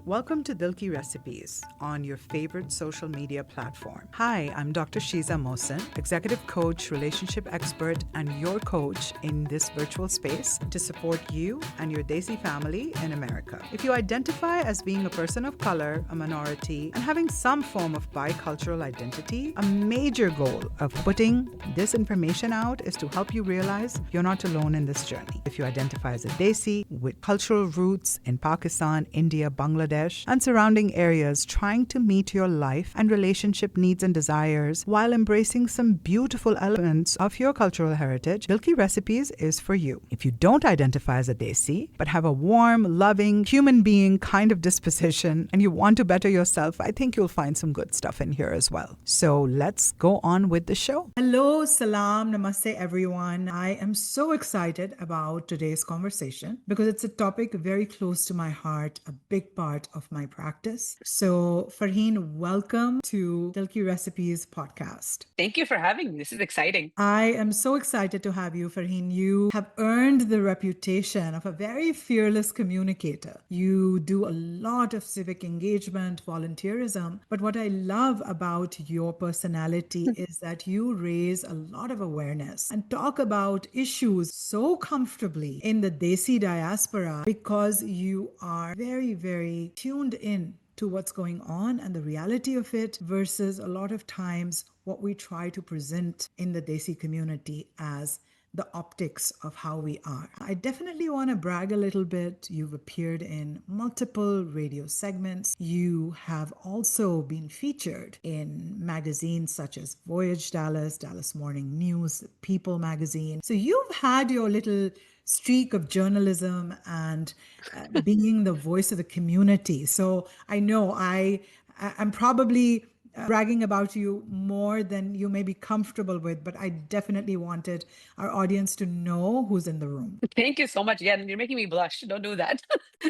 Welcome to Dil Ki Recipes on your favorite social media platform. Hi, I'm Dr. Shiza Mohsen, executive coach, relationship expert, and your coach in this virtual space to support you and your Desi family in America. If you identify as being a person of color, a minority, and having some form of bicultural identity, a major goal of putting this information out is to help you realize you're not alone in this journey. If you identify as a Desi with cultural roots in Pakistan, India, Bangladesh, and surrounding areas, trying to meet your life and relationship needs and desires while embracing some beautiful elements of your cultural heritage, Dil Ki Recipes is for you. If you don't identify as a Desi, but have a warm, loving, human being kind of disposition, and you want to better yourself, I think you'll find some good stuff in here as well. So let's go on with the show. Hello, salam, namaste, everyone. I am so excited about today's conversation because it's a topic very close to my heart, a big part of my practice. So, Farheen, welcome to Dil Ki Recipes podcast. Thank you for having me. This is exciting. I am so excited to have you, Farheen. You have earned the reputation of a very fearless communicator. You do a lot of civic engagement, volunteerism. But what I love about your personality is that you raise a lot of awareness and talk about issues so comfortably in the Desi diaspora because you are very, very tuned in to what's going on and the reality of it versus a lot of times what we try to present in the Desi community as the optics of how we are. I definitely want to brag a little bit. You've appeared in multiple radio segments. You have also been featured in magazines such as Voyage Dallas, Dallas Morning News, People magazine. So you've had your little streak of journalism and being the voice of the community. So I know I'm probably bragging about you more than you may be comfortable with, but I definitely wanted our audience to know who's in the room. Thank you so much. Yeah, you're making me blush. Don't do that.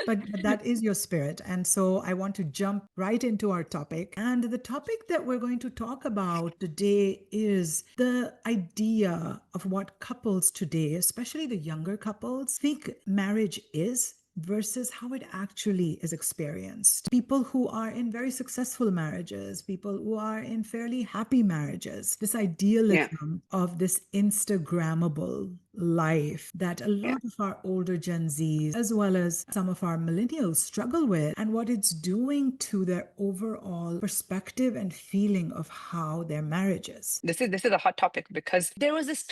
But that is your spirit. And so I want to jump right into our topic. And the topic that we're going to talk about today is the idea of what couples today, especially the younger couples, think marriage is versus how it actually is experienced. People who are in very successful marriages, people who are in fairly happy marriages, this idealism of this Instagrammable life that a lot of our older Gen Zs, as well as some of our millennials, struggle with, and what it's doing to their overall perspective and feeling of how their marriage is. This is a hot topic because there was this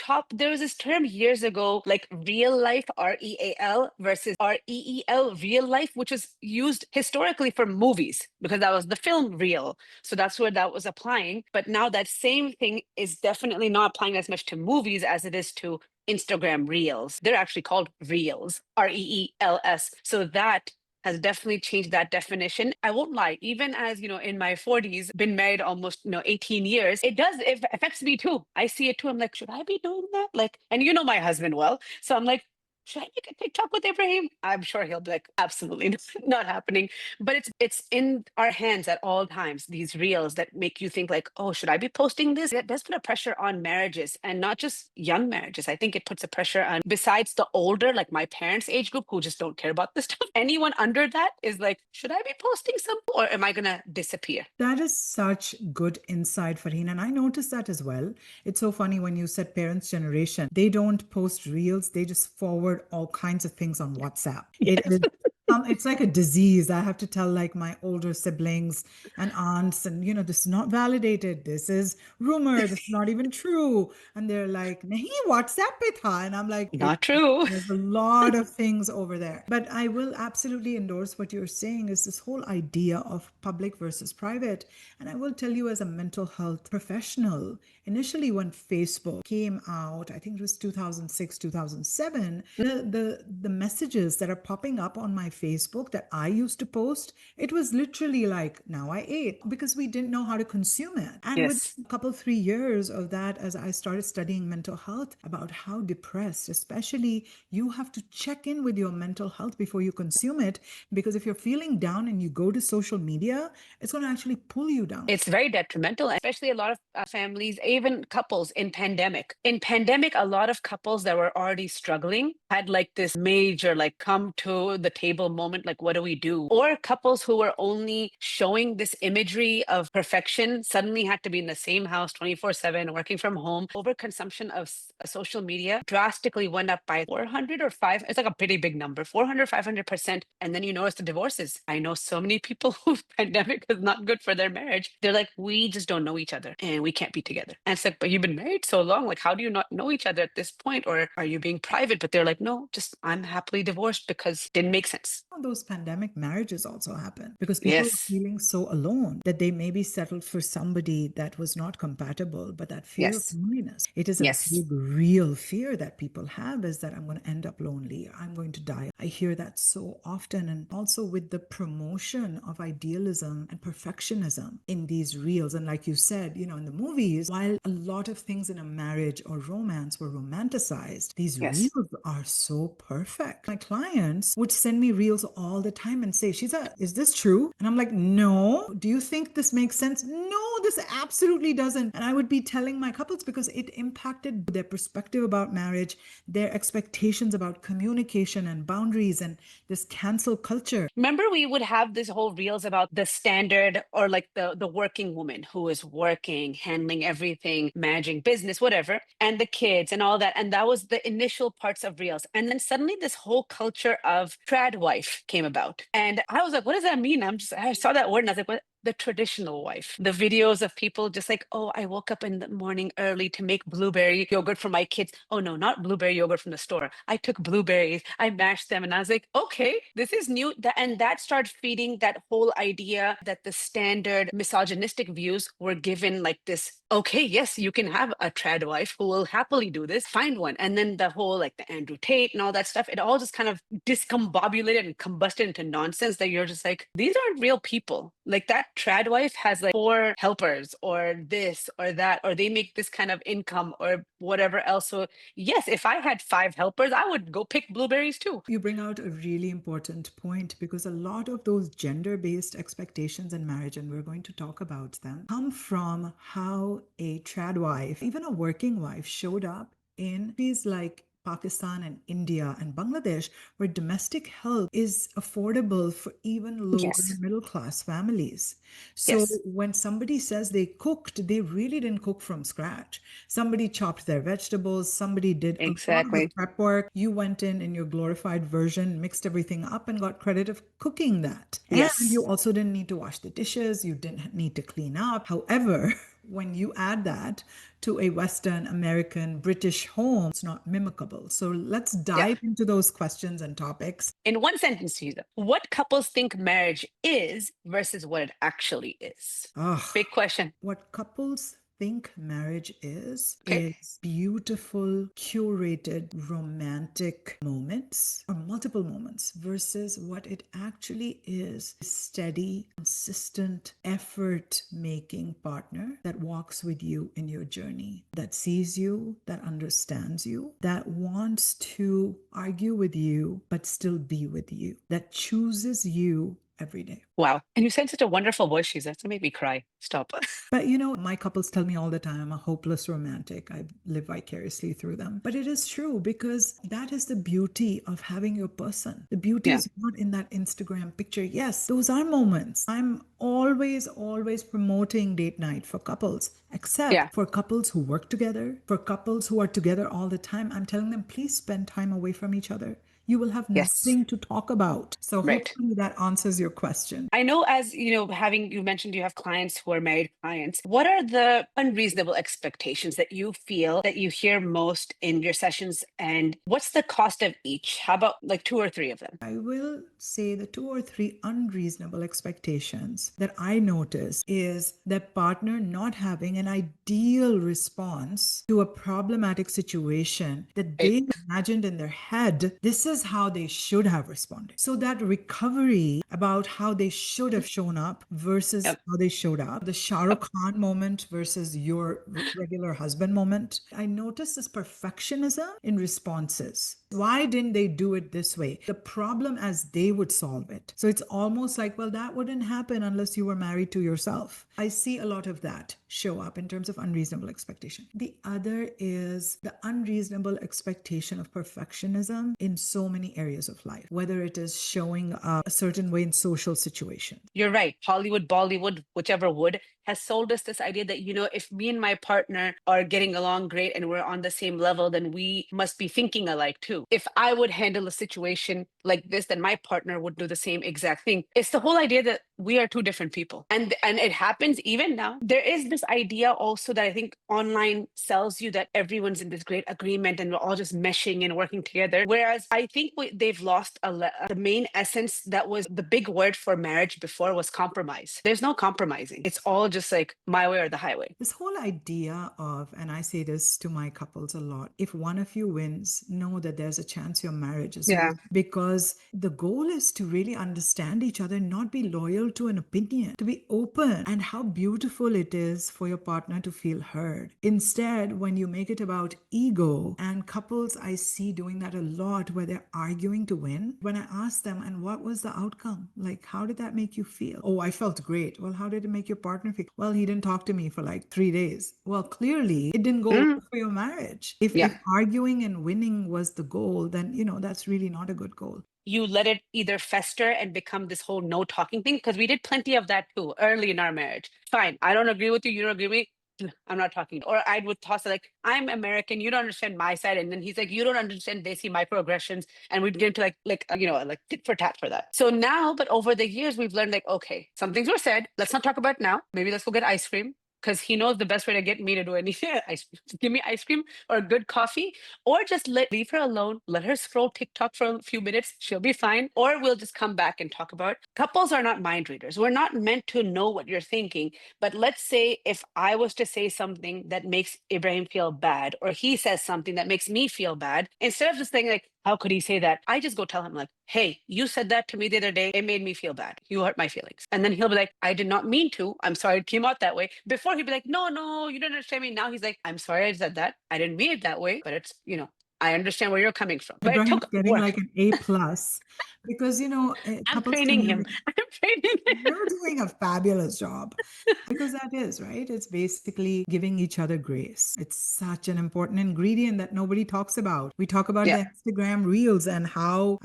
term years ago, like real life, REAL versus REEL, real life, which was used historically for movies because that was the film Real. So that's where that was applying. But now that same thing is definitely not applying as much to movies as it is to Instagram reels. They're actually called reels, REELS. So that has definitely changed that definition. I won't lie, even as, in my 40s, been married almost, 18 years, it affects me too. I see it too. I'm like, should I be doing that? Like, and you know my husband well. So I'm like, should I make a TikTok with Ibrahim? I'm sure he'll be like, absolutely not happening. But it's in our hands at all times, these reels that make you think like, oh, should I be posting this? It does put a pressure on marriages and not just young marriages. I think it puts a pressure on, besides the older, like my parents' age group who just don't care about this stuff. Anyone under that is like, should I be posting some or am I going to disappear? That is such good insight, Farheen. And I noticed that as well. It's so funny when you said parents' generation, they don't post reels, they just forward all kinds of things on WhatsApp. It is it's like a disease. I have to tell like my older siblings and aunts, and this is not validated. This is rumor. This is not even true. And they're like, nahi, WhatsApp pe tha. And I'm like, Not true. there's a lot of things over there. But I will absolutely endorse what you're saying is this whole idea of public versus private. And I will tell you as a mental health professional, initially when Facebook came out, I think it was 2006, 2007, the messages that are popping up on my Facebook that I used to post, it was literally like, now I ate, because we didn't know how to consume it. And Yes. with a couple, 3 years of that, as I started studying mental health, about how depressed, especially you have to check in with your mental health before you consume it, because if you're feeling down and you go to social media, it's going to actually pull you down. It's very detrimental, especially a lot of families, even couples in pandemic. In pandemic, a lot of couples that were already struggling had like this major, like come to the table a moment, like, what do we do? Or couples who were only showing this imagery of perfection suddenly had to be in the same house 24/7, working from home. Overconsumption of social media drastically went up by 400 or 5. It's like a pretty big number, 400, 500%. And then you notice the divorces. I know so many people who pandemic is not good for their marriage. They're like, we just don't know each other and we can't be together. And it's like, but you've been married so long. Like, how do you not know each other at this point? Or are you being private? But they're like, no, just I'm happily divorced because it didn't make sense. Those pandemic marriages also happen because people are Yes. feeling so alone that they maybe settled for somebody that was not compatible, but that fear of Yes. loneliness, it is a Yes. big, real fear that people have, is that I'm going to end up lonely. I'm going to die. I hear that so often. And also with the promotion of idealism and perfectionism in these reels. And like you said, in the movies, while a lot of things in a marriage or romance were romanticized, these Yes. reels are so perfect. My clients would send me reels all the time and say, Shiza, is this true? And I'm like, no. Do you think this makes sense? No, this absolutely doesn't. And I would be telling my couples because it impacted their perspective about marriage, their expectations about communication and boundaries and this cancel culture. Remember, we would have this whole reels about the standard, or like the working woman who is working, handling everything, managing business, whatever, and the kids and all that. And that was the initial parts of reels. And then suddenly this whole culture of trad wife came about. And I was like, what does that mean? I saw that word and I was like, what? The traditional wife. The videos of people just like, oh, I woke up in the morning early to make blueberry yogurt for my kids. Oh no, not blueberry yogurt from the store. I took blueberries, I mashed them, and I was like, okay, this is new. And that started feeding that whole idea that the standard misogynistic views were given like this, okay, yes, you can have a trad wife who will happily do this, find one. And then the whole like the Andrew Tate and all that stuff, it all just kind of discombobulated and combusted into nonsense that you're just like, these aren't real people. Like that trad wife has like 4 helpers or this or that, or they make this kind of income or whatever else. So yes, if I had 5 helpers, I would go pick blueberries too. You bring out a really important point because a lot of those gender-based expectations in marriage, and we're going to talk about them, come from how a trad wife, even a working wife, showed up in these like Pakistan and India and Bangladesh, where domestic help is affordable for even lower Yes. middle class families. So Yes. when somebody says they cooked, they really didn't cook from scratch. Somebody chopped their vegetables, somebody did a lot of the Exactly. prep work. You went in your glorified version, mixed everything up, and got credit of cooking that. And you Yes. also didn't need to wash the dishes, you didn't need to clean up. However, when you add that to a Western, American, British home, it's not mimicable. So let's Yeah. dive into those questions and topics. In one sentence, Fiza, what couples think marriage is versus what it actually is? Ah, Big question. what couples think marriage is Okay. beautiful, curated, romantic moments or multiple moments versus what it actually is steady, consistent, effort making partner that walks with you in your journey, that sees you, that understands you, that wants to argue with you, but still be with you, that chooses you every day. Wow. And you said such a wonderful voice, Shiza. It's make me cry. Stop. But my couples tell me all the time I'm a hopeless romantic. I live vicariously through them. But it is true because that is the beauty of having your person. The beauty Yeah. is not in that Instagram picture. Yes, those are moments. I'm always, always promoting date night for couples, except Yeah. for couples who work together, for couples who are together all the time. I'm telling them, please spend time away from each other. You will have Yes. nothing to talk about. So Right. hopefully that answers your question. I know, as you mentioned you have clients who are married clients. What are the unreasonable expectations that you feel that you hear most in your sessions? And what's the cost of each? How about like 2 or 3 of them? I will say the 2 or 3 unreasonable expectations that I notice is that partner not having an ideal response to a problematic situation that Right. they imagined in their head. This is how they should have responded. So that recovery about how they should have shown up versus Yep. how they showed up, the Shah Yep. Rukh Khan moment versus your regular husband moment. I notice this perfectionism in responses. Why didn't they do it this way? The problem as they would solve it. So it's almost like, well, that wouldn't happen unless you were married to yourself. I see a lot of that show up in terms of unreasonable expectation. The other is the unreasonable expectation of perfectionism in so so many areas of life, whether it is showing up a certain way in social situations. You're right. Hollywood, Bollywood, whichever would, has sold us this idea that, if me and my partner are getting along great and we're on the same level, then we must be thinking alike too. If I would handle a situation like this, then my partner would do the same exact thing. It's the whole idea that we are two different people. And it happens even now. There is this idea also that I think online sells you that everyone's in this great agreement and we're all just meshing and working together. Whereas I think they've lost the main essence that was the big word for marriage before was compromise. There's no compromising. It's all just like my way or the highway. This whole idea of, and I say this to my couples a lot, if one of you wins, know that there's a chance your marriage is Yeah. won. Because the goal is to really understand each other, not be loyal to an opinion, to be open, and how beautiful it is for your partner to feel heard. Instead, when you make it about ego, and couples I see doing that a lot where they're arguing to win, when I ask them, and what was the outcome? Like, how did that make you feel? Oh, I felt great. Well, how did it make your partner feel? Well, he didn't talk to me for like 3 days. Well, clearly it didn't go well for your marriage. If arguing and winning was the goal, then, that's really not a good goal. You let it either fester and become this whole no talking thing, because we did plenty of that too early in our marriage. Fine, I don't agree with you, you don't agree with me, I'm not talking. Or I would toss it like, I'm American, you don't understand my side, and then he's like, you don't understand Desi microaggressions, and we'd get into like tit for tat for that. So now, but over the years, we've learned like, okay, some things were said, let's not talk about it now. Maybe let's go get ice cream, because he knows the best way to get me to do anything. Give me ice cream or a good coffee, or just leave her alone, let her scroll TikTok for a few minutes, she'll be fine. Or we'll just come back and talk about it. Couples are not mind readers. We're not meant to know what you're thinking. But let's say if I was to say something that makes Ibrahim feel bad, or he says something that makes me feel bad, instead of just saying like, how could he say that? I just go tell him like, hey, you said that to me the other day. It made me feel bad. You hurt my feelings. And then he'll be like, I did not mean to. I'm sorry it came out that way. Before he'd be like, no, you don't understand me. Now he's like, I'm sorry I said that. I didn't mean it that way, but it's, I understand where you're coming from. But it Ibrahim's took getting work. like an A plus because, I'm couples training him. communicate. I'm training him. You're doing a fabulous job because that is, right? It's basically giving each other grace. It's such an important ingredient that nobody talks about. We talk about Yeah. the Instagram reels and how,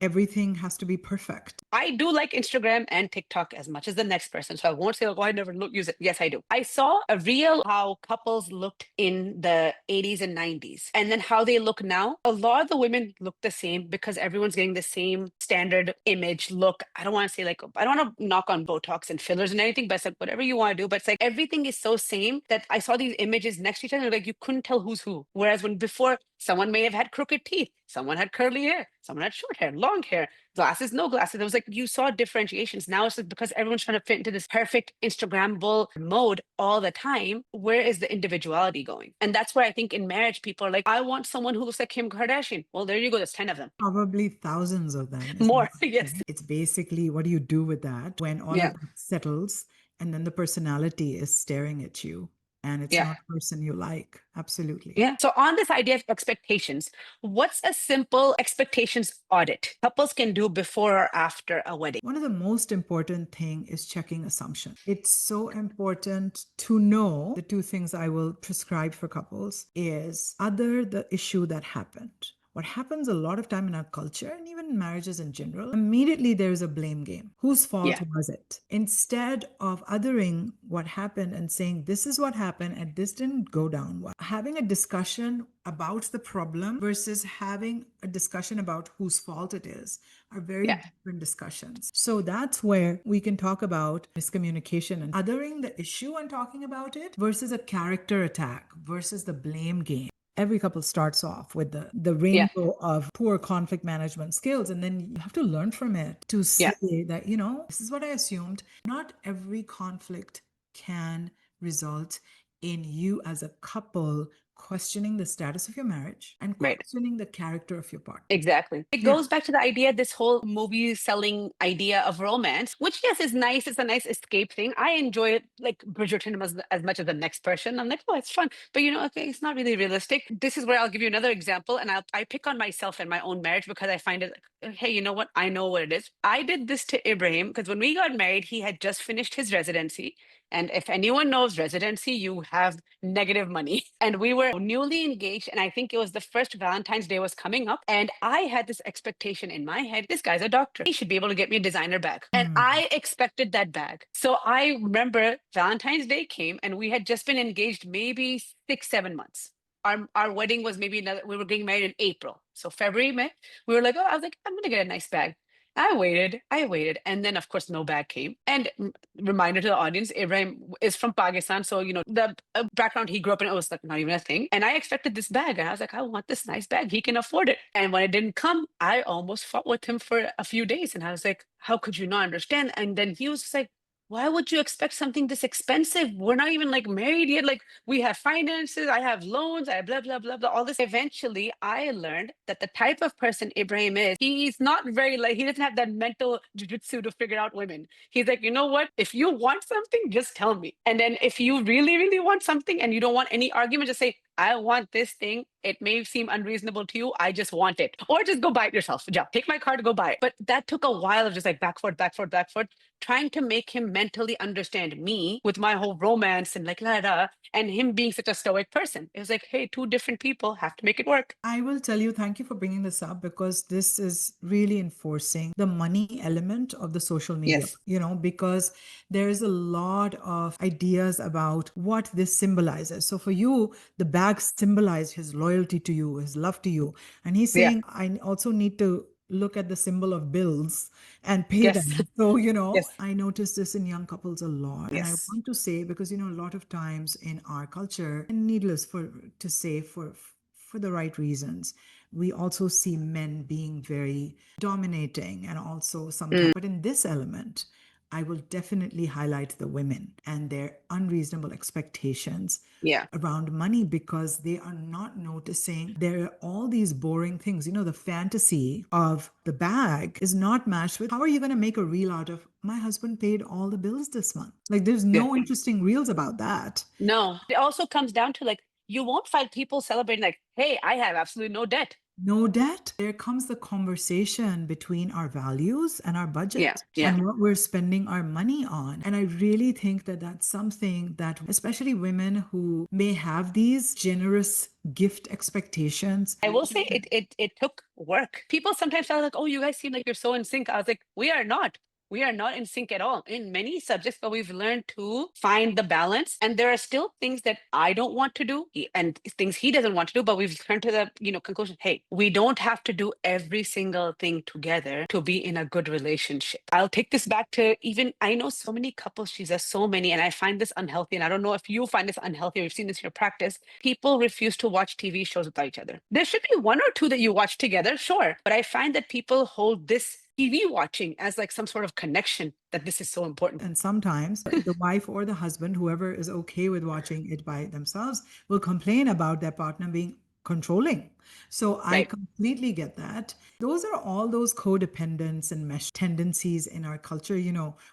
everything has to be perfect. I do like Instagram and TikTok as much as the next person. So I won't say, oh, I never use it. Yes, I do. I saw a reel how couples looked in the 80s and 90s and then how they look now. A lot of the women look the same because everyone's getting the same standard image look. I don't want to say like, I don't want to knock on Botox and fillers and anything, but it's like whatever you want to do. But it's like everything is so same that I saw these images next to each other. Like you couldn't tell who's who. Whereas when before, someone may have had crooked teeth, someone had curly hair, someone had short hair, long hair, glasses, no glasses. It was like you saw differentiations. Now it's like because everyone's trying to fit into this perfect Instagrammable mode all the time. Where is the individuality going? And that's where I think in marriage, people are like, I want someone who looks like Kim Kardashian. Well, there you go. There's 10 of them. Probably thousands of them. More. Yes. It's basically what do you do with that when all Yeah. of that settles and then the personality is staring at you and it's Yeah. not a person you like. Absolutely. Yeah. So on this idea of expectations, what's a simple expectations audit couples can do before or after a wedding? One of the most important thing is checking assumption. It's so important to know the two things I will prescribe for couples is other the issue that happened. What happens a lot of time in our culture and even in marriages in general, immediately there's a blame game. Whose fault was it? Instead of othering what happened and saying, this is what happened and this didn't go down well. Having a discussion about the problem versus having a discussion about whose fault it is are very different discussions. So that's where we can talk about miscommunication and othering the issue and talking about it versus a character attack versus the blame game. Every couple starts off with the rainbow of poor conflict management skills, and then you have to learn from it to say that, this is what I assumed. Not every conflict can result in you as a couple questioning the status of your marriage and questioning the character of your partner. Exactly. It goes back to the idea, this whole movie selling idea of romance, which yes, is nice. It's a nice escape thing. I enjoy it like Bridgerton as much as the next person. I'm like, oh, it's fun. But okay, it's not really realistic. This is where I'll give you another example. And I pick on myself and my own marriage because I find it like, hey, you know what? I know what it is. I did this to Ibrahim because when we got married, he had just finished his residency. And if anyone knows residency, you have negative money. And we were newly engaged. And I think it was the first Valentine's Day was coming up. And I had this expectation in my head, this guy's a doctor. He should be able to get me a designer bag. And I expected that bag. So I remember Valentine's Day came and we had just been engaged maybe 6, 7 months. Our wedding was maybe another, we were getting married in April. So February, May, we were like, oh, I was like, I'm gonna get a nice bag. I waited, and then of course no bag came. And reminder to the audience, Ibrahim is from Pakistan, so the background he grew up in, it was like not even a thing. And I expected this bag, and I was like, I want this nice bag. He can afford it. And when it didn't come, I almost fought with him for a few days, and I was like, how could you not understand? And then he was just like, why would you expect something this expensive? We're not even like married yet. Like we have finances, I have loans, I have blah, blah, blah, blah, all this. Eventually, I learned that the type of person Ibrahim is, he's not very like, he doesn't have that mental jujitsu to figure out women. He's like, you know what? If you want something, just tell me. And then if you really, really want something and you don't want any argument, just say, I want this thing. It may seem unreasonable to you. I just want it. Or just go buy it yourself. Yeah, take my car to go buy it. But that took a while of just like back, forth, back, forth, back, forth, trying to make him mentally understand me with my whole romance and like, la, la, and him being such a stoic person. It was like, hey, two different people have to make it work. I will tell you, thank you for bringing this up because this is really enforcing the money element of the social media, Yes. because there is a lot of ideas about what this symbolizes. So for you, the bag symbolized his loyalty to you, his love to you. And he's Yeah. saying, I also need to look at the symbol of bills and pay Yes. them. So, Yes. I notice this in young couples a lot. And I Yes. want to say, because, a lot of times in our culture, and needless to say for the right reasons, we also see men being very dominating and also sometimes, but in this element, I will definitely highlight the women and their unreasonable expectations Yeah. around money because they are not noticing there are all these boring things. The fantasy of the bag is not matched with how are you going to make a reel out of my husband paid all the bills this month? Like, there's Yeah. no interesting reels about that. No, it also comes down to like, you won't find people celebrating like, hey, I have absolutely no debt. No debt. There comes the conversation between our values and our Yeah. budget Yeah. and what we're spending our money on. And I really think that that's something that, especially women who may have these generous gift expectations. I will say it took work. People sometimes felt like, oh, you guys seem like you're so in sync. I was like, we are not. We are not in sync at all in many subjects, but we've learned to find the balance. And there are still things that I don't want to do and things he doesn't want to do, but we've come to the, conclusion, hey, we don't have to do every single thing together to be in a good relationship. I'll take this back to even, I know so many couples, she's a so many, and I find this unhealthy. And I don't know if you find this unhealthy or you've seen this in your practice. People refuse to watch TV shows with each other. There should be one or two that you watch together, sure. But I find that people hold this TV watching as like some sort of connection that this is so important. And sometimes the wife or the husband, whoever is okay with watching it by themselves, will complain about their partner being controlling. So I Right. completely get that. Those are all those codependence and mesh tendencies in our culture.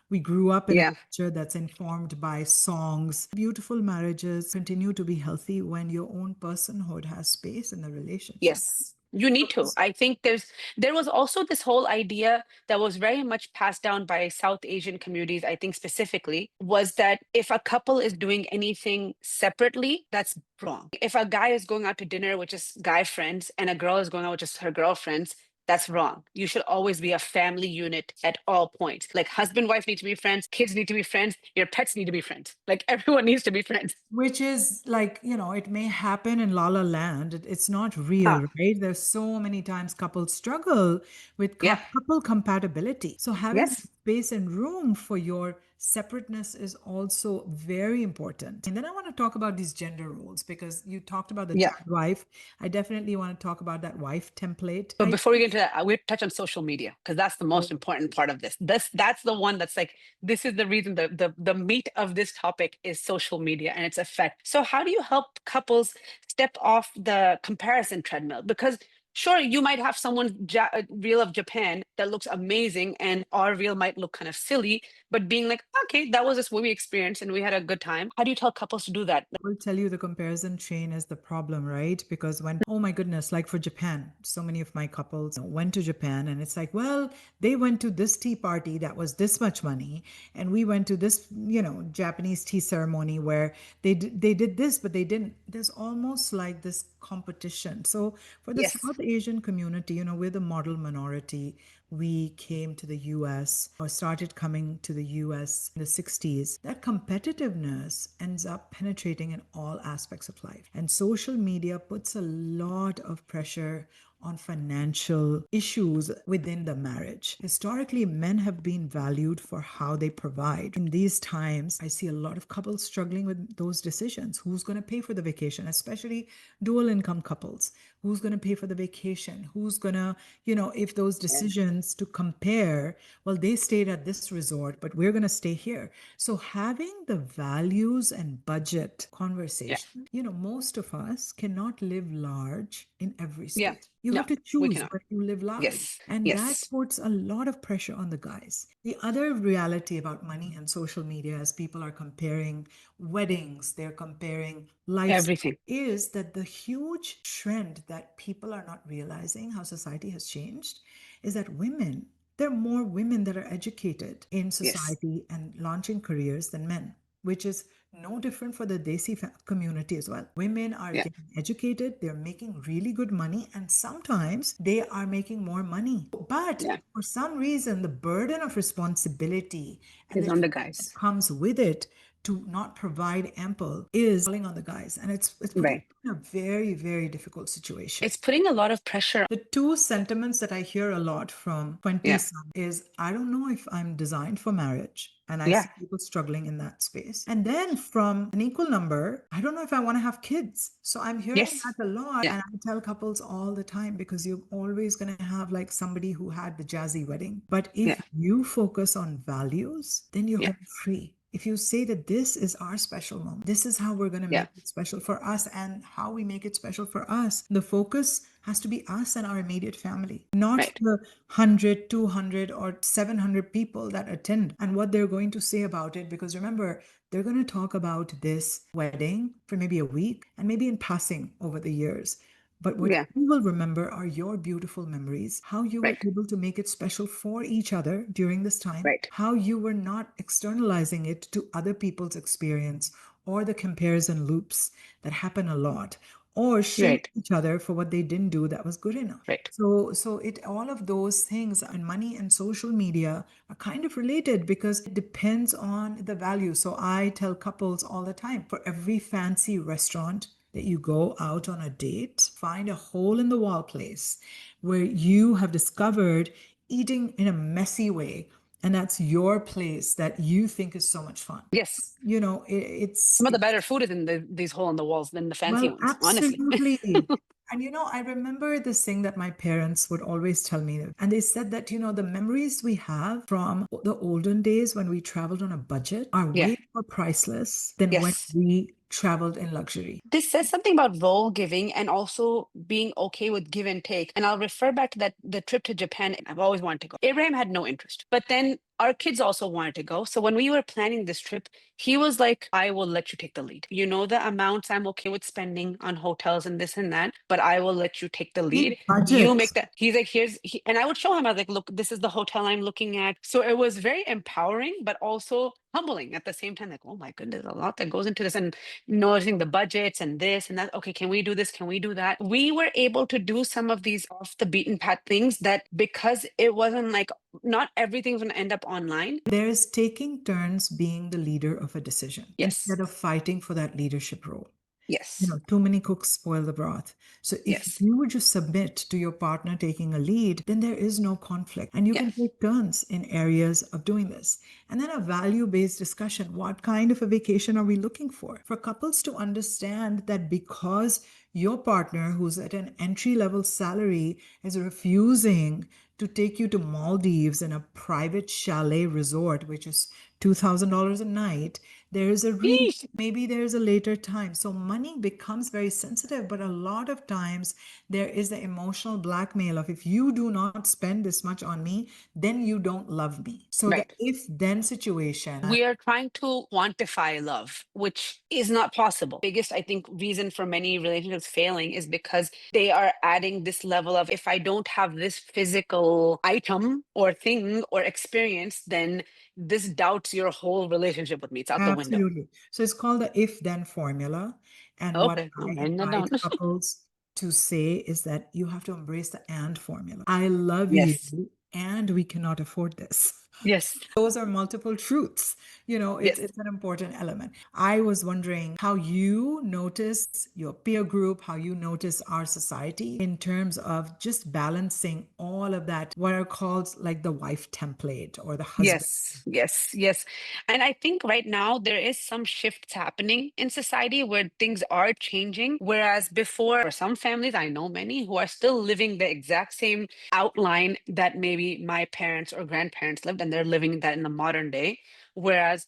We grew up in a Yeah. culture that's informed by songs. Beautiful marriages continue to be healthy when your own personhood has space in the relationship. Yes. You need to. I think there was also this whole idea that was very much passed down by South Asian communities, I think specifically, was that if a couple is doing anything separately, that's wrong. If a guy is going out to dinner with just guy friends and a girl is going out with just her girlfriends, that's wrong. You should always be a family unit at all points. Like husband, wife need to be friends, kids need to be friends, your pets need to be friends. Like everyone needs to be friends. Which is like, it may happen in La La Land. It's not Huh. real, right? There's so many times couples struggle with Yeah. couple compatibility. So having Yes. space and room for your separateness is also very important. And then I want to talk about these gender roles because you talked about the Yeah. child wife. I definitely want to talk about that wife template. But before we get into that, I would touch on social media because that's the most important part of this. That's the one that's like, this is the reason the meat of this topic is social media and its effect. So how do you help couples step off the comparison treadmill? Because Sure, you might have someone's reel of Japan that looks amazing, and our reel might look kind of silly, but being like, okay, that was this movie experience and we had a good time. How do you tell couples to do that? I will tell you the comparison chain is the problem, right? Because when, oh my goodness, like for Japan, so many of my couples went to Japan and it's like, well, they went to this tea party that was this much money. And we went to this, Japanese tea ceremony where they did this, but they didn't. There's almost like this competition. So for the Yes, South Asian community, we're the model minority. We came to the US or started coming to the US in the 60s. That competitiveness ends up penetrating in all aspects of life. And social media puts a lot of pressure on financial issues within the marriage. Historically, men have been valued for how they provide. In these times, I see a lot of couples struggling with those decisions. Who's going to pay for the vacation, especially dual income couples? Who's going to pay for the vacation? Who's going to, if those decisions to compare, well, they stayed at this resort, but we're going to stay here. So having the values and budget yeah, conversation, most of us cannot live large in every yeah. space. You No, have to we choose cannot. where you live large. Yes, And that yes, puts a lot of pressure on the guys. The other reality about money and social media is people are comparing weddings, they're comparing lifestyle, everything. is that the huge trend that people are not realizing how society has changed is that women, there are more women that are educated in Yes, society and launching careers than men, which is no different for the Desi community as well. Women are yeah, getting educated, they're making really good money, and sometimes they are making more money. But yeah. for some reason, the burden of responsibility and It's the on the stress that guys. comes with it to not provide ample is falling on the guys. And it's putting Right. them in a very, very difficult situation. It's putting a lot of pressure. The two sentiments that I hear a lot from 20 Yeah, some is I don't know if I'm designed for marriage. And I yeah, see people struggling in that space. And then from an equal number, I don't know if I want to have kids. So I'm hearing yes, that a lot. yeah, And I tell couples all the time because you're always going to have like somebody who had the jazzy wedding. But if yeah, you focus on values, then you're yeah, home free. If you say that this is our special moment, this is how we're going to yeah. make it special for us and how we make it special for us, the focus has to be us and our immediate family, not Right, the 100, 200, or 700 people that attend and what they're going to say about it. Because remember, they're going to talk about this wedding for maybe a week and maybe in passing over the years. But what yeah, you will remember are your beautiful memories, how you were right, able to make it special for each other during this time, right, how you were not externalizing it to other people's experience or the comparison loops that happen a lot, or shame right, each other for what they didn't do that was good enough. right. So it all of those things and money and social media are kind of related because it depends on the value. So I tell couples all the time, for every fancy restaurant that you go out on a date, find a hole in the wall place where you have discovered eating in a messy way. And that's your place that you think is so much fun. Yes. It's Some of the better food is in these hole in the walls than the fancy well, ones, honestly. absolutely. And I remember this thing that my parents would always tell me, and they said that, the memories we have from the olden days when we traveled on a budget are Yeah. way more priceless than when Yes. we traveled in luxury. This says something about role giving and also being okay with give and take. And I'll refer back to that the trip to Japan. I've always wanted to go. Abraham had no interest, but then our kids also wanted to go. So when we were planning this trip, he was like, I will let you take the lead. You know the amounts I'm okay with spending on hotels and this and that, but I will let you take the lead. See, You budget. make that. He's like, and I would show him, I was like, look, this is the hotel I'm looking at. So it was very empowering, but also humbling at the same time. Like, oh my goodness, a lot that goes into this. And noticing the budgets and this and that. Okay, can we do this? Can we do that? We were able to do some of these off the beaten path things that because it wasn't like not everything's going to end up online. There's taking turns being the leader of a decision Yes. instead of fighting for that leadership role. Yes. Too many cooks spoil the broth. So if Yes. you would just submit to your partner taking a lead, then there is no conflict. And you Yeah. can take turns in areas of doing this. And then a value-based discussion. What kind of a vacation are we looking for? For couples to understand that because your partner who's at an entry-level salary is refusing to take you to Maldives in a private chalet resort, which is $2,000 a night, There is a reason. Eesh. Maybe there's a later time. So money becomes very sensitive, but a lot of times there is the emotional blackmail of if you do not spend this much on me, then you don't love me. So the Right. if then situation. We are trying to quantify love, which is not possible. Biggest, I think, reason for many relationships failing is because they are adding this level of if I don't have this physical item or thing or experience, then this doubts your whole relationship with me. It's out the window. Absolutely. So it's called the if then formula. And what Okay, I'm I writing that down. invite couples to say is that you have to embrace the and formula. I love you, Yes. and we cannot afford this. Yes. Those are multiple truths. It's Yes. it's an important element. I was wondering how you notice your peer group, how you notice our society in terms of just balancing all of that, what are called like the wife template or the husband. Yes, yes, yes. And I think right now there is some shifts happening in society where things are changing. Whereas before, for some families, I know many who are still living the exact same outline that maybe my parents or grandparents lived, and they're living that in the modern day. Whereas,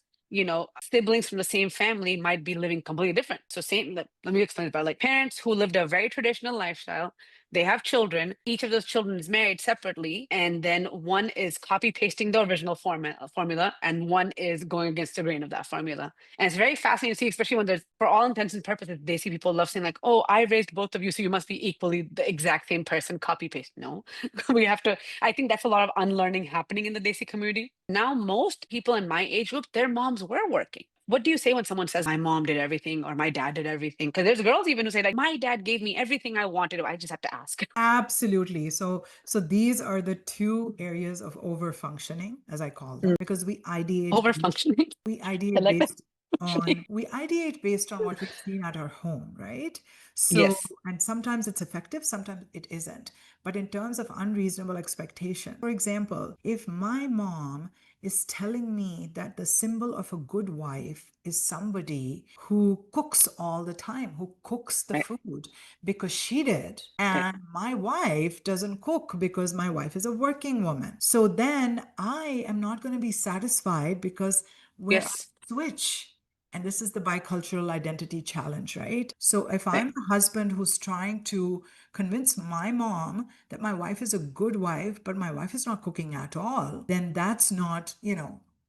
siblings from the same family might be living completely different. So same, let me explain it about like parents who lived a very traditional lifestyle. They have children. Each of those children is married separately, and then one is copy pasting the original formula, and one is going against the grain of that formula. And it's very fascinating to see, especially when there's, for all intents and purposes, they see people love saying like, "Oh, I raised both of you, so you must be equally the exact same person." Copy paste. No, we have to. I think that's a lot of unlearning happening in the Desi community now. Most people in my age group, their moms were working. What do you say when someone says, my mom did everything or my dad did everything? Because there's girls even who say, like, my dad gave me everything I wanted. I just have to ask. Absolutely. So these are the two areas of over functioning, as I call them, because we ideate Over functioning. we I ideate like that. based on we ideate based on what we've seen at our home, right? So, Yes. and sometimes it's effective, sometimes it isn't. But in terms of unreasonable expectation, for example, if my mom is telling me that the symbol of a good wife is somebody who cooks all the time, who cooks the Right. food because she did, Right. and my wife doesn't cook because my wife is a working woman. So then I am not going to be satisfied because where I Yes. switch. And this is the bicultural identity challenge, right? So if I'm Right. the husband who's trying to convince my mom that my wife is a good wife, but my wife is not cooking at all, then that's not,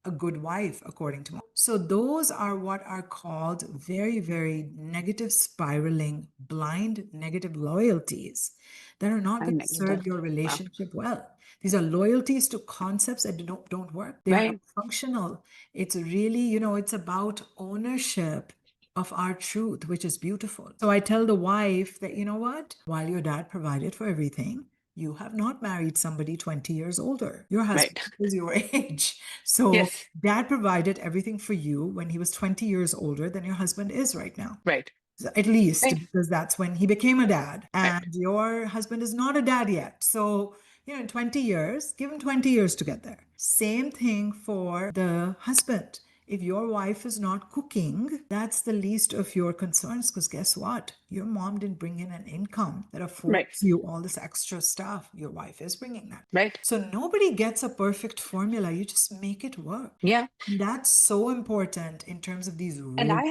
a good wife, according to mom. So those are what are called very, very negative spiraling, blind negative loyalties that are not going I'm to serve negative. your Wow. relationship well. These are loyalties to concepts that don't work. They are not Right. functional. It's really, it's about ownership of our truth, which is beautiful. So I tell the wife that, you know what? While your dad provided for everything, you have not married somebody 20 years older. Your husband Right. is your age. So Yes. dad provided everything for you when he was 20 years older than your husband is right now. Right. At least Right. because that's when he became a dad, Right. and your husband is not a dad yet. So, in 20 years, give him 20 years to get there. Same thing for the husband. If your wife is not cooking, that's the least of your concerns because guess what? Your mom didn't bring in an income that Right. affords you all this extra stuff. Your wife is bringing that. Right. So nobody gets a perfect formula. You just make it work. Yeah. And that's so important in terms of these And rules.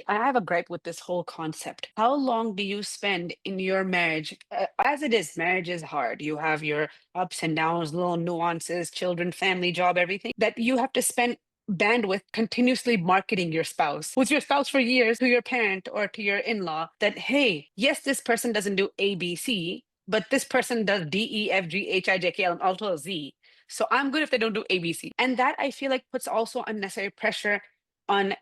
I have a gripe with this whole concept. How long do you spend in your marriage? As it is, marriage is hard. You have your ups and downs, little nuances, children, family, job, everything that you have to spend bandwidth continuously marketing your spouse with your spouse for years to your parent or to your in-law that, hey, yes, this person doesn't do ABC, but this person does DEFGHIJKL and Alt Z. So I'm good if they don't do ABC. And that I feel like puts also unnecessary pressure on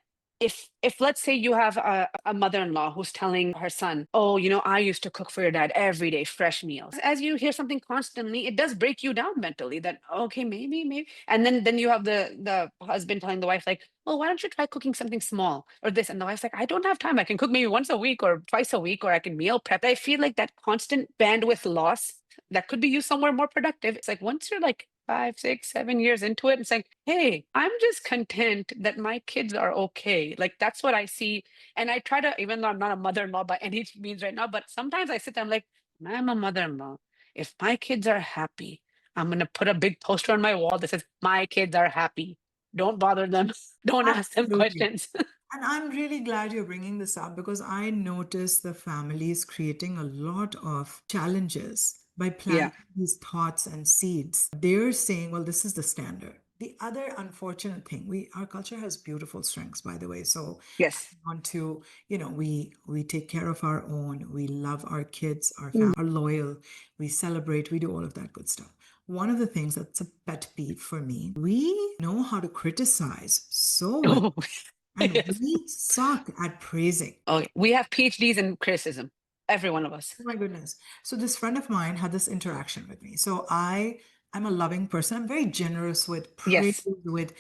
if let's say you have a mother-in-law who's telling her son, oh, I used to cook for your dad every day, fresh meals. As you hear something constantly, it does break you down mentally that, okay, maybe. And then you have the husband telling the wife, like, well, why don't you try cooking something small or this? And the wife's like, I don't have time. I can cook maybe once a week or twice a week, or I can meal prep. I feel like that constant bandwidth loss that could be used somewhere more productive. It's like once you're like 5, 6, 7 years into it, it's like, hey, I'm just content that my kids are okay. Like that's what I see. And I try to, even though I'm not a mother-in-law by any means right now, but sometimes I sit there, I'm like, I'm a mother-in-law. If my kids are happy, I'm gonna put a big poster on my wall that says, my kids are happy. don't bother them. Don't ask them Absolutely. questions. And I'm really glad you're bringing this up because I noticed the families creating a lot of challenges by Yeah. planting these thoughts and seeds. They're saying, well, this is the standard. The other unfortunate thing, our culture has beautiful strengths, by the way. So I Yes. want to, we take care of our own, we love our kids, our Mm. family, are loyal, we celebrate, we do all of that good stuff. One of the things that's a pet peeve for me, we know how to criticize so well Oh, and yes. we suck at praising. Oh, we have PhDs in criticism. Every one of us. Oh my goodness. So this friend of mine had this interaction with me. So I'm a loving person. I'm very generous with praise, Yes. with,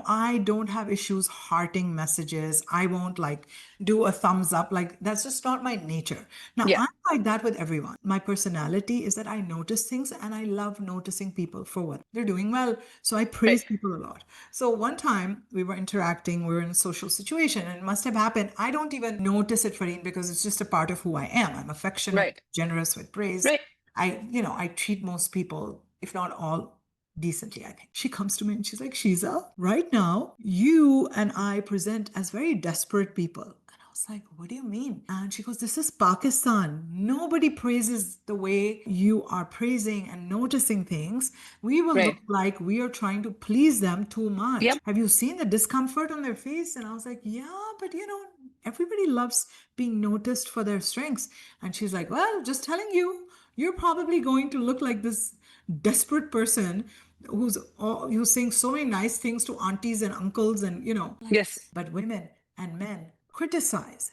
I don't have issues hearting messages. I won't like do a thumbs up. Like that's just not my nature. Now Yeah. I'm like that with everyone. My personality is that I notice things and I love noticing people for what they're doing well. So I Right. praise people a lot. So one time we were interacting, we were in a social situation, and it must have happened. I don't even notice it, Fareen, because it's just a part of who I am. I'm affectionate, Right. generous with praise. Right. I treat most people, if not all, decently, I think. She comes to me and she's like, Shiza, right now, you and I present as very desperate people. And I was like, what do you mean? And she goes, this is Pakistan. Nobody praises the way you are praising and noticing things. We will look Right. like we are trying to please them too much. Yep. Have you seen the discomfort on their face? And I was like, yeah, but everybody loves being noticed for their strengths. And she's like, well, just telling you, you're probably going to look like this desperate person who's saying so many nice things to aunties and uncles and like, Yes. but women and men criticize.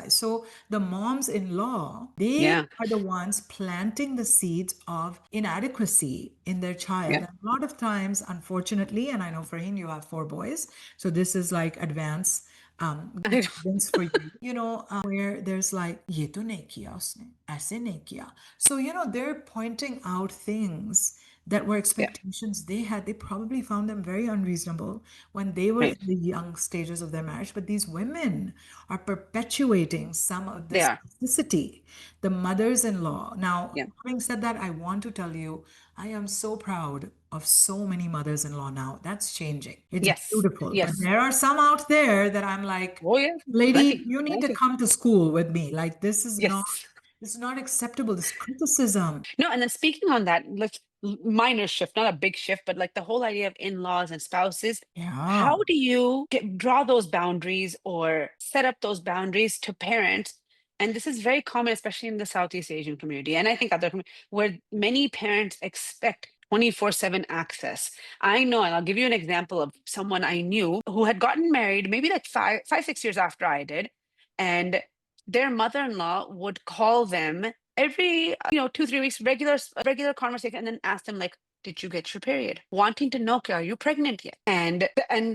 So the moms-in-law, they Yeah. are the ones planting the seeds of inadequacy in their child. Yeah. And a lot of times, unfortunately, and I know, Farheen, you have four boys, so this is like advanced I guidance for you, where there's like, ye to nahi kiya usne, aise nahi kiya. So, they're pointing out things that were Yeah. expectations they had. They probably found them very unreasonable when they were in Right. the young stages of their marriage. But these women are perpetuating some of They this are. toxicity. The mothers-in-law. Now, Yeah. having said that, I want to tell you, I am so proud of so many mothers-in-law now. That's changing. It's Yes. beautiful. But Yes. there are some out there that I'm like, Oh, yeah. lady, Plenty. you need to Plenty. come to school with me. Like Yes. this is not acceptable. This criticism. No, and then speaking on that, let's minor shift, not a big shift, but like the whole idea of in-laws and spouses. Yeah. How do you draw those boundaries or set up those boundaries to parents? And this is very common, especially in the Southeast Asian community, and I think other where many parents expect 24/7 access. I know, and I'll give you an example of someone I knew who had gotten married maybe like 6 years after I did, and their mother-in-law would call them every 2 3 weeks, regular conversation, and then ask them like, did you get your period, wanting to know, okay, are you pregnant yet? And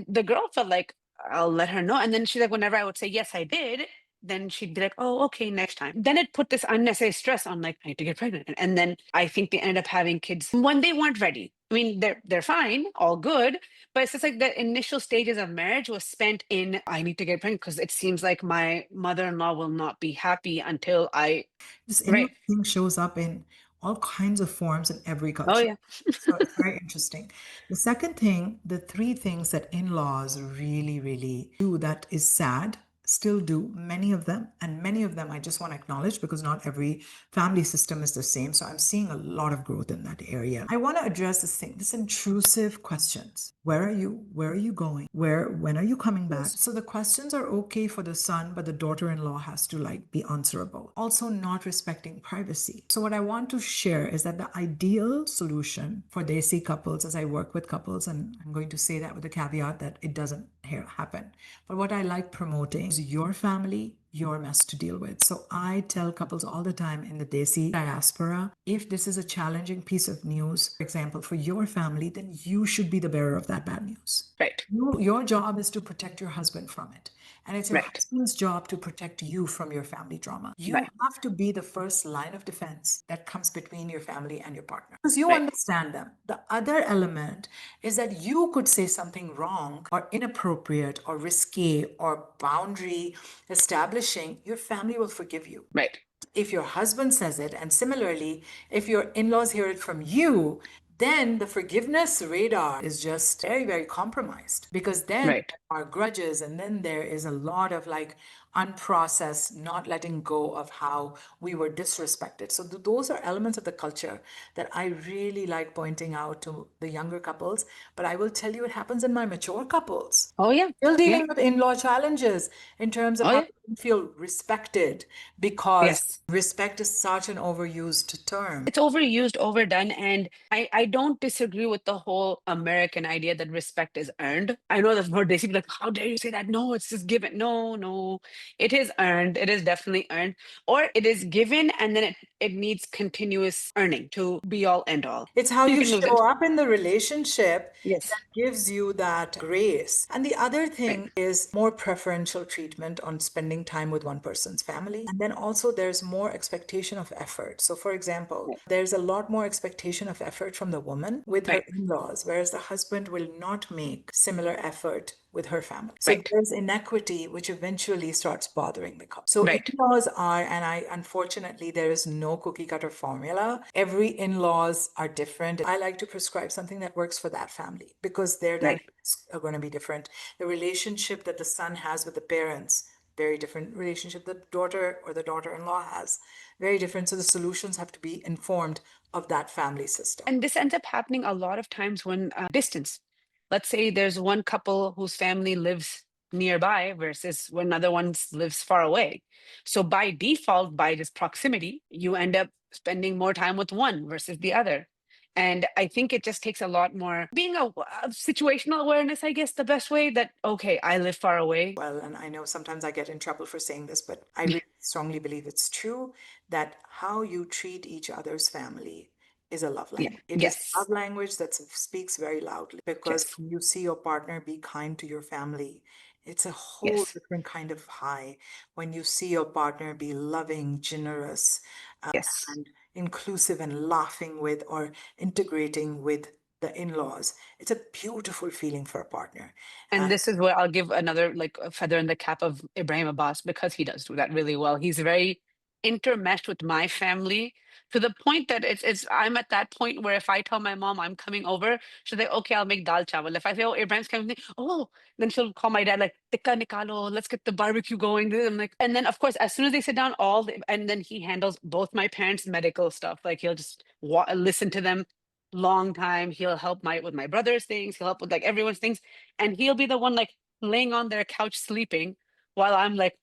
the girl felt like, I'll let her know. And then she's like, whenever I would say yes I did, then she'd be like, oh, okay, next time. Then it put this unnecessary stress on, like, I need to get pregnant. And then I think they ended up having kids when they weren't ready. I mean, they're fine, all good, but it's just like the initial stages of marriage was spent in, I need to get pregnant because it seems like my mother-in-law will not be happy until I. This in-law Right. thing shows up in all kinds of forms in every Oh culture. yeah. So it's very interesting. The second thing, the three things that in-laws really, really do that is sad, still do, many of them I just want to acknowledge because not every family system is the same. So I'm seeing a lot of growth in that area. I want to address this intrusive questions. Where are you? Where are you going? When are you coming back? So the questions are okay for the son, but the daughter-in-law has to like be answerable. Also not respecting privacy. So what I want to share is that the ideal solution for Desi couples, as I work with couples, and I'm going to say that with a caveat that it doesn't happen. But what I like promoting is your family, your mess to deal with. So I tell couples all the time in the Desi diaspora, if this is a challenging piece of news, for example, for your family, then you should be the bearer of that bad news. Right. Your job is to protect your husband from it. And it's your Right. husband's job to protect you from your family drama. You Right. have to be the first line of defense that comes between your family and your partner because you Right. understand them. The other element is that you could say something wrong or inappropriate or risque or boundary establishing, your family will forgive you. Right. If your husband says it, and similarly, if your in laws hear it from you, then the forgiveness radar is just very, very compromised because then Right. there are grudges, and then there is a lot of like unprocessed, not letting go of how we were disrespected. So those are elements of the culture that I really like pointing out to the younger couples. But I will tell you, it happens in my mature couples. Oh yeah. Still Yeah. dealing with in-law challenges in terms of Oh how yeah. to feel respected because Yes. respect is such an overused term. It's overused, overdone, and I don't disagree with the whole American idea that respect is earned. I know that's more Desi, like, how dare you say that? No, it's just given. No, no, it is earned. It is definitely earned, or it is given, and then it needs continuous earning to be all end all. It's how You you can lose it. show up in the relationship Yes. that gives you that grace. And the other Right. thing is more preferential treatment on spending time with one person's family. And then also there's more expectation of effort. So, for example, Right. there's a lot more expectation of effort from the woman with her Right. in-laws, whereas the husband will not make similar effort with her family. So Right. there's inequity, which eventually starts bothering the couple. So Right. in-laws are, and I unfortunately there is no cookie cutter formula. Every in-laws are different. I like to prescribe something that works for that family because their Right. dynamics are going to be different. The relationship that the son has with the parents, very different relationship the daughter or the daughter-in-law has, very different. So the solutions have to be informed of that family system. And this ends up happening a lot of times when distance. Let's say there's one couple whose family lives nearby versus when another one lives far away. So by default, by this proximity, you end up spending more time with one versus the other. And I think it just takes a lot more being a situational awareness, I guess, the best way that, okay, I live far away. Well, and I know sometimes I get in trouble for saying this, but I really strongly believe it's true that how you treat each other's family is a love Yeah. language. It is a Yes. love language that speaks very loudly because Yes. when you see your partner be kind to your family, it's a whole Yes. different kind of high. When you see your partner be loving, generous, Yes. and inclusive and laughing with or integrating with the in-laws, it's a beautiful feeling for a partner. And this is where I'll give another like a feather in the cap of Ibrahim Abbas because he does do that really well. He's very intermeshed with my family to the point that it's I'm at that point where if I tell my mom I'm coming over, she'll say, okay, I'll make dal chawal. If I say, oh, Ibrahim's coming, oh, then she'll call my dad like tikka nikalo, let's get the barbecue going. I'm like, and then of course, as soon as they sit down, and then he handles both my parents' medical stuff. Like he'll just listen to them long time. He'll help my with my brother's things. He'll help with like everyone's things, and he'll be the one like laying on their couch sleeping while I'm like,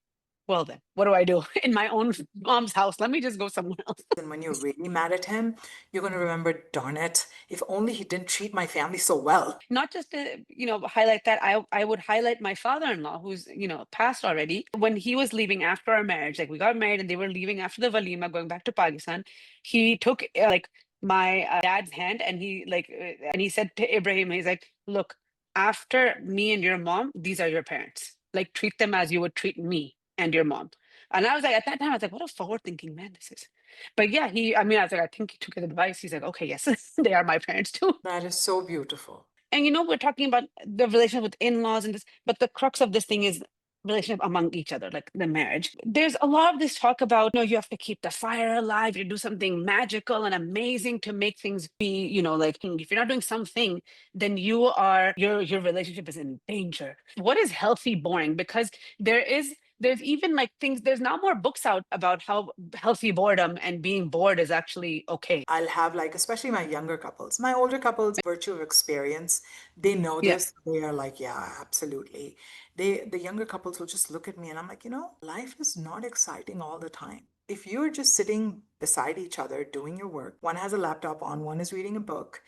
well then, what do I do in my own mom's house? Let me just go somewhere else. And when you're really mad at him, you're going to remember, darn it, if only he didn't treat my family so well. Not just to, highlight that, I would highlight my father-in-law who's, passed already. When he was leaving after our marriage, like we got married and they were leaving after the walima going back to Pakistan, he took like my dad's hand and and he said to Ibrahim, he's like, look, after me and your mom, these are your parents. Like treat them as you would treat me and your mom. And I was like, at that time, I was like, what a forward-thinking man this is. But yeah, I was like, I think he took his advice. He's like, okay, yes, they are my parents too. That is so beautiful. And we're talking about the relationship with in-laws and this, but the crux of this thing is relationship among each other, like the marriage. There's a lot of this talk about, you have to keep the fire alive, you do something magical and amazing to make things be, like if you're not doing something, then your relationship is in danger. What is healthy boring? Because there's even like things, there's now more books out about how healthy boredom and being bored is actually okay. I'll have like, especially my younger couples, my older couples, virtue of experience, they know Yeah, this. They are like, yeah, absolutely. The younger couples will just look at me and I'm like, life is not exciting all the time. If you're just sitting beside each other doing your work, one has a laptop on, one is reading a book.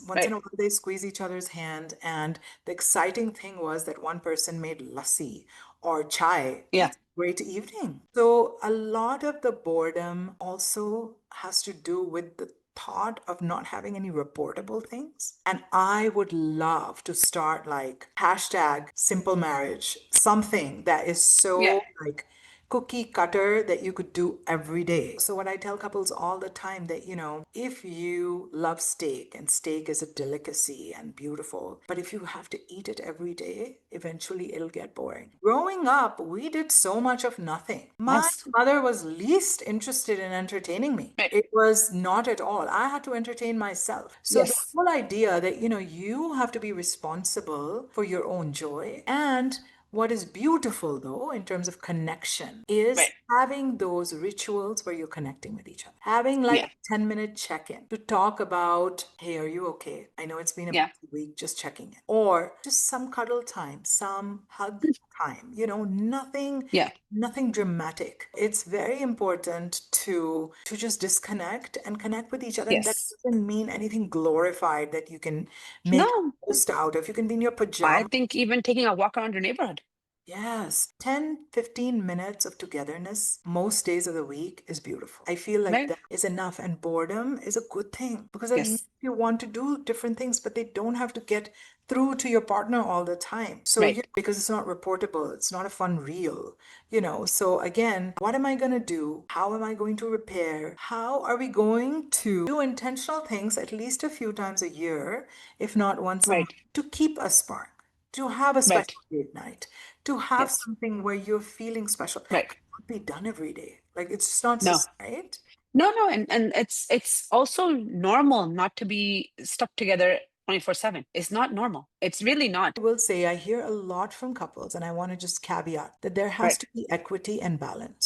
Once in right. a while, they squeeze each other's hand. And the exciting thing was that one person made lassi or chai. Yeah, That's a great evening. So, a lot of the boredom also has to do with the thought of not having any reportable things. And I would love to start like hashtag simple marriage, something that is yeah. so like cookie cutter that you could do every day. So what I tell couples all the time that, if you love steak and steak is a delicacy and beautiful, but if you have to eat it every day, eventually it'll get boring. Growing up, we did so much of nothing. My Yes. mother was least interested in entertaining me. Right. It was not at all. I had to entertain myself. So the Yes. whole idea that, you have to be responsible for your own joy. And what is beautiful, though, in terms of connection, is Right. having those rituals where you're connecting with each other. Having like Yeah. a 10-minute check in to talk about, hey, are you okay? I know it's been a Yeah. busy week, just checking in. Or just some cuddle time, some hug time, nothing Yeah. nothing dramatic. It's very important to just disconnect and connect with each other. And that Yes. doesn't mean anything glorified that you can make No, a post out of. You can be in your I pajamas. think even taking a walk around your neighborhood. Yes, 10, 15 minutes of togetherness most days of the week is beautiful. I feel like Right. that is enough, and boredom is a good thing because at least Yes. you want to do different things, but they don't have to get through to your partner all the time. So, Right. because it's not reportable, it's not a fun reel, So, again, what am I going to do? How am I going to repair? How are we going to do intentional things at least a few times a year, if not once a month, Right. to keep a spark? To have a Right. special date night, to have Yes. something where you're feeling special. That Right. cannot be done every day. Like it's just not No. right? No, no, and it's also normal not to be stuck together 24/7. It's not normal. It's really not. I will say I hear a lot from couples, and I want to just caveat that there has Right. to be equity and balance.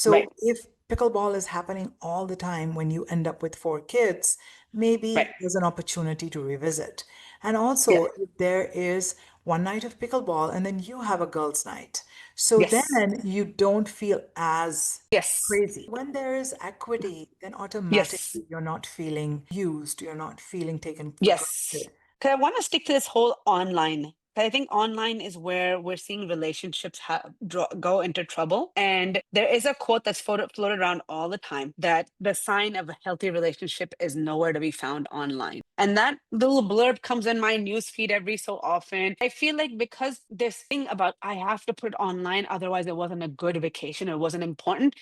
Right. So if pickleball is happening all the time when you end up with 4 kids, Right. maybe there's an opportunity to revisit. And Yeah. also, if there is one night of pickleball and then you have a girls' night, so Yes. then you don't feel as Yes. crazy. When there is equity, then Yes. automatically you're not feeling used, you're not feeling taken for Yes. granted. Because I want to stick to this whole online. 'Cause I think online is where we're seeing relationships go into trouble. And there is a quote that's floated around all the time that the sign of a healthy relationship is nowhere to be found online. And that little blurb comes in my news feed every so often. I feel like because this thing about I have to put it online, otherwise it wasn't a good vacation, it wasn't important.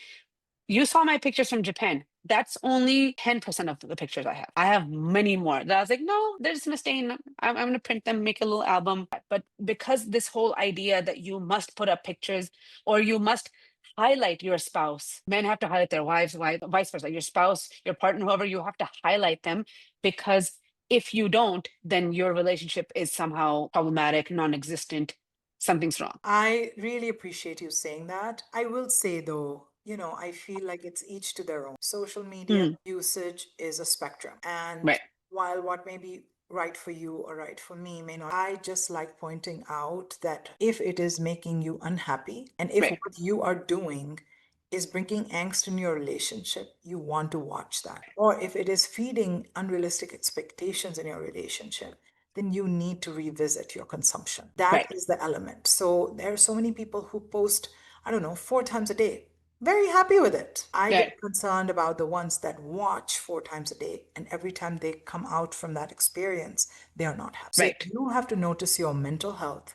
You saw my pictures from Japan. That's only 10% of the pictures I have. I have many more that I was like, no, they're just gonna stay in. I'm gonna print them, make a little album. But because this whole idea that you must put up pictures or you must highlight your spouse, men have to highlight their wives, vice versa. Your spouse, your partner, whoever, you have to highlight them because if you don't, then your relationship is somehow problematic, non-existent. Something's wrong. I really appreciate you saying that. I will say though, I feel like it's each to their own. Social media Mm, usage is a spectrum. And right, while what may be right for you or right for me may not, I just like pointing out that if it is making you unhappy and if right, what you are doing is bringing angst in your relationship, you want to watch that. Or if it is feeding unrealistic expectations in your relationship, then you need to revisit your consumption. That right, is the element. So there are so many people who post, I don't know, 4 times a day. Very happy with it. I right, get concerned about the ones that watch 4 times a day, and every time they come out from that experience, they are not happy. So right, you have to notice your mental health.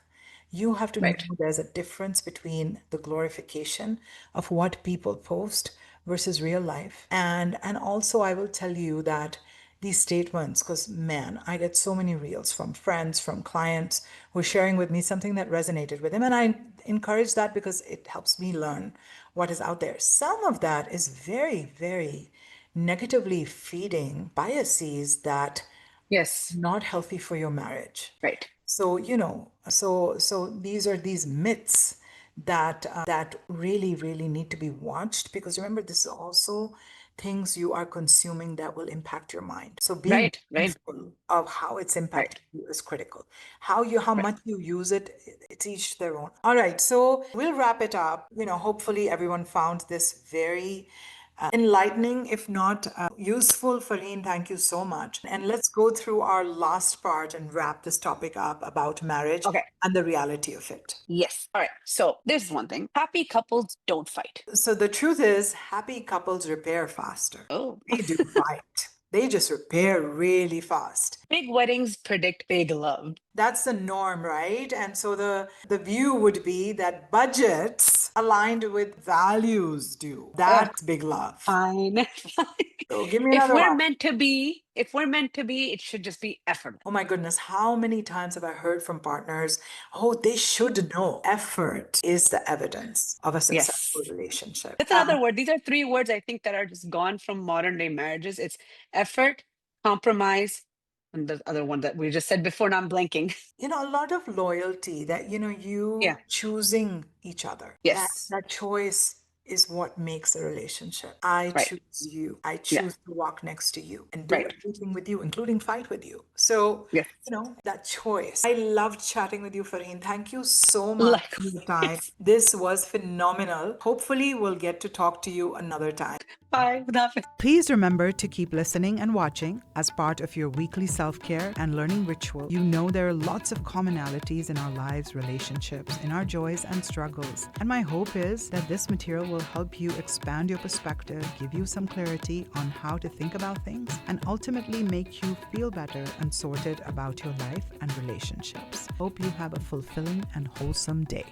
You have to know right. there's a difference between the glorification of what people post versus real life. And also I will tell you that these statements, because man, I get so many reels from friends, from clients who are sharing with me something that resonated with them. And I encourage that because it helps me learn what is out there. Some of that is very, very negatively feeding biases that Yes. not healthy for your marriage. Right. So, so these are these myths that really, really need to be watched because remember, this is also things you are consuming that will impact your mind. So being Right. Right. mindful of how it's impacting Right. you is critical. How Right. much you use it, it's each their own. All right, so we'll wrap it up. Hopefully everyone found this very enlightening, if not useful. Farheen, thank you so much. And let's go through our last part and wrap this topic up about marriage Okay. and the reality of it. Yes. All right. So this is one thing. Happy couples don't fight. So the truth is, happy couples repair faster. Oh. They do fight. They just repair really fast. Big weddings predict big love. That's the norm, right? And so the view would be that budgets aligned with values do. That's big love. Fine. So give me If another we're one. meant to be, if we're meant to be, it should just be effort. Oh my goodness, how many times have I heard from partners, oh, they should know effort is the evidence of a successful Yes. relationship. That's another word. These are three words I think that are just gone from modern day marriages. It's effort, compromise, and the other one that we just said before, now I'm blanking. A lot of loyalty that, Yeah. you choosing each other. That Yes. that choice is what makes a relationship. I Right. choose you. I Yeah. choose to walk next to you and do Right. everything with you, including fight with you. So, Yes. that choice. I loved chatting with you, Farheen. Thank you so much for your time. Likewise. This was phenomenal. Hopefully, we'll get to talk to you another time. Bye. Please remember to keep listening and watching as part of your weekly self-care and learning ritual. You know there are lots of commonalities in our lives, relationships, in our joys and struggles. And my hope is that this material will help you expand your perspective, give you some clarity on how to think about things, and ultimately make you feel better and sorted about your life and relationships. Hope you have a fulfilling and wholesome day.